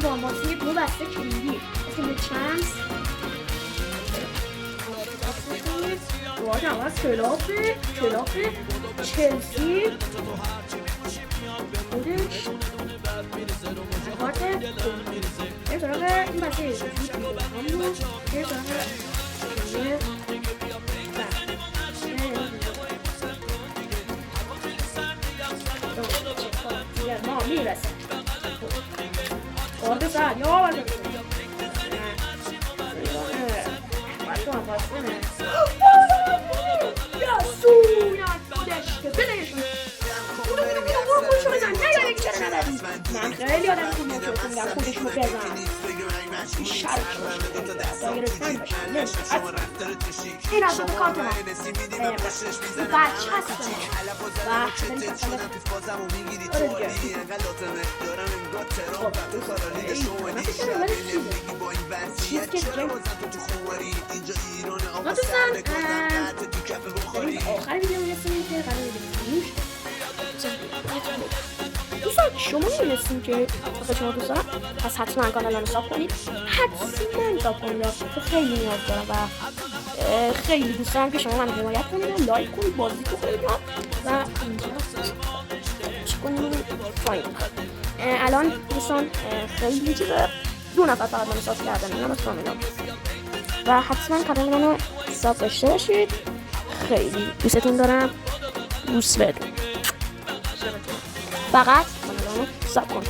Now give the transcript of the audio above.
با ماسی 2 بسته کلیدی اسم چانس واجه عوض کلافه چلسی خودش کارت یه سراغ این بسته یه سراغ ما میرسه کارت سر یا آورده من خیلی آدم که میتونم خودشو بزن این از اون کارت من بچه هستم آخر ویدیو میرسیم که قرار دوستان شما میدونستین که شما دوست دارم پس حتما کانالم رو ساب کنید حتما ساب کنید که خیلی نیاز دارم و خیلی دوست دارم که شما من حمایت کنید و لایک کنید بازی کنید و اینجا چی کنید پایین الان دوستان خیلی چیزه 2 نفر فقط منو ساب کردن اینم از کاملا و حتما کانال منو ساب داشته باشید خیلی دوستتون دارم دوست بدون فقط کانال منو ساب کنید